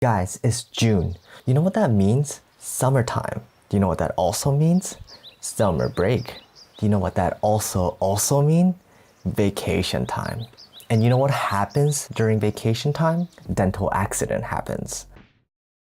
Guys, it's June. You know what that means? Summertime. Do you know what that also means? Summer break. Do you know what that also means? Vacation time. And you know what happens during vacation time? Dental accident happens.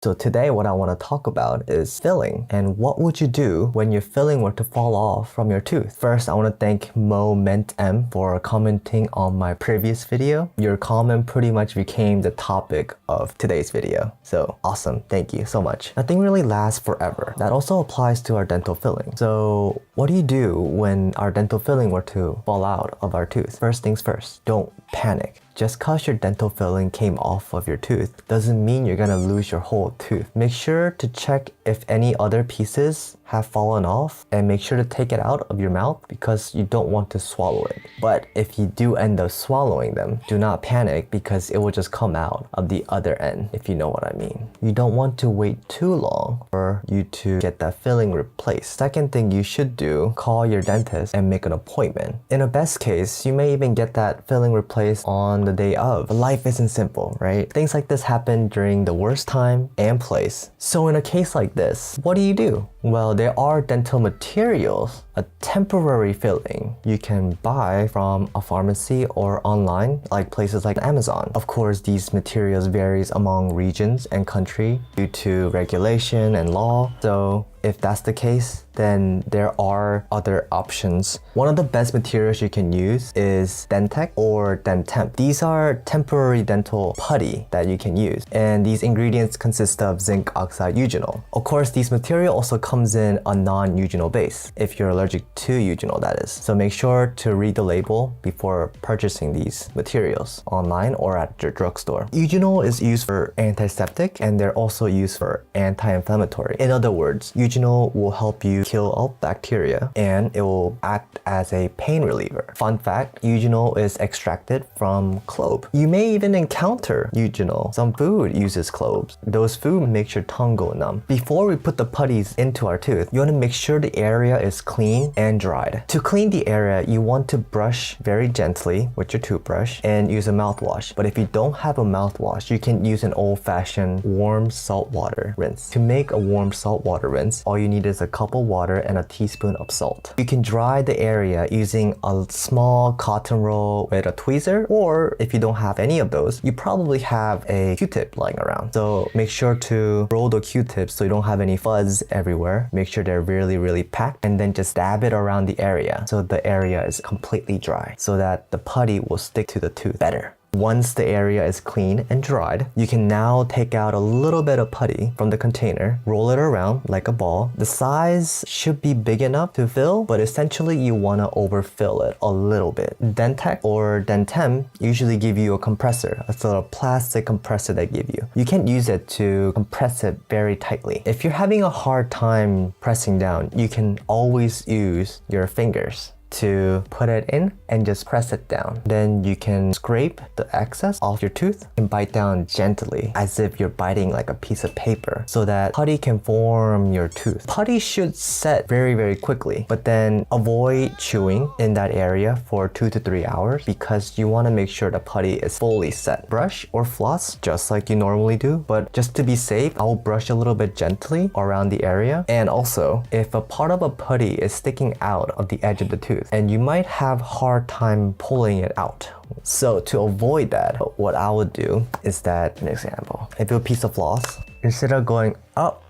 So today what I want to talk about is filling and what would you do when your filling were to fall off from your tooth. First, I want to thank Dentemp for commenting on my previous video. Your comment pretty much became the topic of today's video. So awesome, thank you so much. Nothing really lasts forever. That also applies to our dental filling. So what do you do when our dental filling were to fall out of our tooth? First things first, don't panic. Just cause your dental filling came off of your tooth doesn't mean you're gonna lose your whole tooth. Make sure to check if any other pieces have fallen off and make sure to take it out of your mouth because you don't want to swallow it. But if you do end up swallowing them, do not panic because it will just come out of the other end, if you know what I mean. You don't want to wait too long for you to get that filling replaced. Second thing you should do, call your dentist and make an appointment. In a best case, you may even get that filling replaced on the day of. But life isn't simple, right? Things like this happen during the worst time and place. So in a case like this, what do? Well, there are dental materials, a temporary filling you can buy from a pharmacy or online, like places like Amazon. Of course, these materials varies among regions and country due to regulation and law. So if that's the case, then there are other options. One of the best materials you can use is Dentek or Dentemp. These are temporary dental putty that you can use. And these ingredients consist of zinc oxide eugenol. Of course, these material also comes in a non-eugenol base, if you're allergic to eugenol, that is. So make sure to read the label before purchasing these materials online or at your drugstore. Eugenol is used for antiseptic and they're also used for anti-inflammatory. In other words, Eugenol will help you kill all bacteria and it will act as a pain reliever. Fun fact, eugenol is extracted from clove. You may even encounter eugenol. Some food uses cloves. Those food makes your tongue go numb. Before we put the putties into our tooth, you want to make sure the area is clean and dried. To clean the area, you want to brush very gently with your toothbrush and use a mouthwash. But if you don't have a mouthwash, you can use an old-fashioned warm salt water rinse. To make a warm salt water rinse, all you need is a cup of water and a teaspoon of salt. You can dry the area using a small cotton roll with a tweezer, or if you don't have any of those, you probably have a Q-tip lying around. So make sure to roll the Q-tips so you don't have any fuzz everywhere. Make sure they're really packed and then just dab it around the area so the area is completely dry so that the putty will stick to the tooth better. Once the area is clean and dried, you can now take out a little bit of putty from the container, roll it around like a ball. The size should be big enough to fill, but essentially you want to overfill it a little bit. Dentek or Dentemp usually give you a compressor, a sort of plastic compressor they give you. You can't use it to compress it very tightly. If you're having a hard time pressing down, you can always use your fingers to put it in and just press it down. Then you can scrape the excess off your tooth and bite down gently as if you're biting like a piece of paper so that putty can form your tooth. Putty should set very quickly, but then avoid chewing in that area for 2 to 3 hours because you want to make sure the putty is fully set. Brush or floss just like you normally do, but just to be safe, I'll brush a little bit gently around the area. And also, if a part of a putty is sticking out of the edge of the tooth, and you might have hard time pulling it out. So to avoid that, what I would do is that, an example, if you have a piece of floss, instead of going up,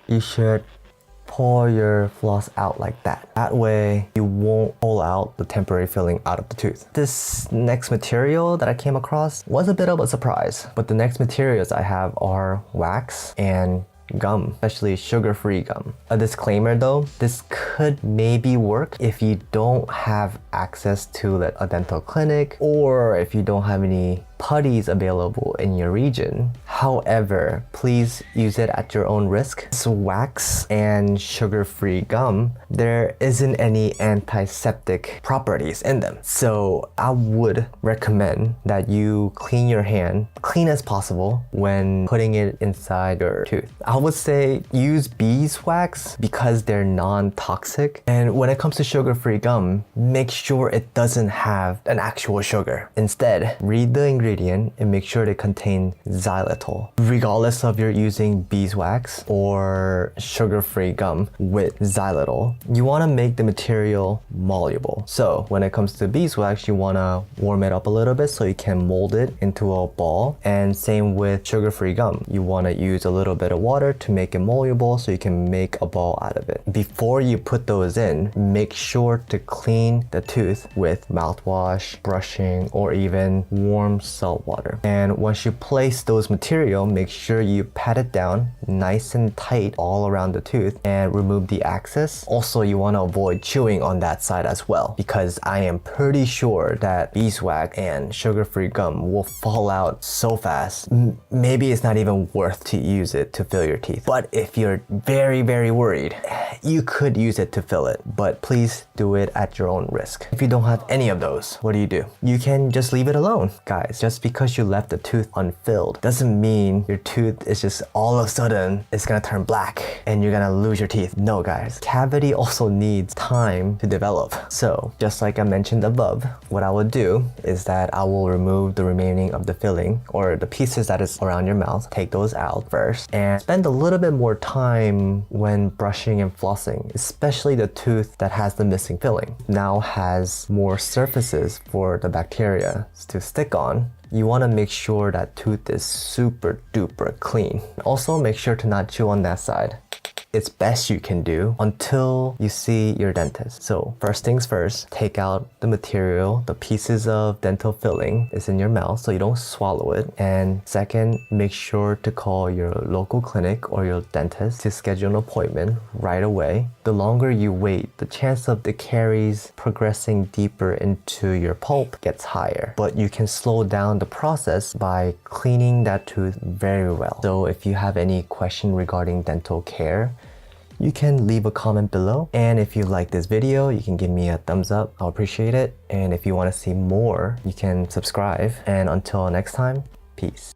you should pull your floss out like that. That way you won't pull out the temporary filling out of the tooth. This next material that I came across was a bit of a surprise, but the next materials I have are wax and gum, especially sugar-free gum. A disclaimer though, this could maybe work if you don't have access to a dental clinic or if you don't have any putties available in your region. However, please use it at your own risk. So wax and sugar-free gum, there isn't any antiseptic properties in them. So I would recommend that you clean your hand, clean as possible when putting it inside your tooth. I would say use beeswax because they're non-toxic. And when it comes to sugar-free gum, make sure it doesn't have an actual sugar. Instead, read the ingredients ingredient and make sure they contain xylitol. Regardless of you're using beeswax or sugar-free gum with xylitol, you want to make the material malleable. So when it comes to beeswax, you want to warm it up a little bit so you can mold it into a ball. And same with sugar-free gum. You want to use a little bit of water to make it malleable so you can make a ball out of it. Before you put those in, make sure to clean the tooth with mouthwash, brushing, or even warm salt water. And once you place those material, make sure you pat it down nice and tight all around the tooth and remove the excess. Also, you want to avoid chewing on that side as well, because I am pretty sure that beeswax and sugar-free gum will fall out so fast. Maybe it's not even worth to use it to fill your teeth. But if you're very, very worried, you could use it to fill it, but please do it at your own risk. If you don't have any of those, what do? You can just leave it alone. Guys, just because you left the tooth unfilled doesn't mean your tooth is just all of a sudden it's gonna turn black and you're gonna lose your teeth. No, guys. Cavity also needs time to develop. So just like I mentioned above, what I would do is that I will remove the remaining of the filling or the pieces that is around your mouth, take those out first, and spend a little bit more time when brushing and flossing, especially the tooth that has the missing filling. Now has more surfaces for the bacteria to stick on. You want to make sure that tooth is super duper clean. Also, make sure to not chew on that side. It's best you can do until you see your dentist. So first things first, take out the material, the pieces of dental filling is in your mouth so you don't swallow it. And second, make sure to call your local clinic or your dentist to schedule an appointment right away. The longer you wait, the chance of the caries progressing deeper into your pulp gets higher. But you can slow down the process by cleaning that tooth very well. So if you have any question regarding dental care, you can leave a comment below. And if you like this video, you can give me a thumbs up. I'll appreciate it. And if you want to see more, you can subscribe. And until next time, peace.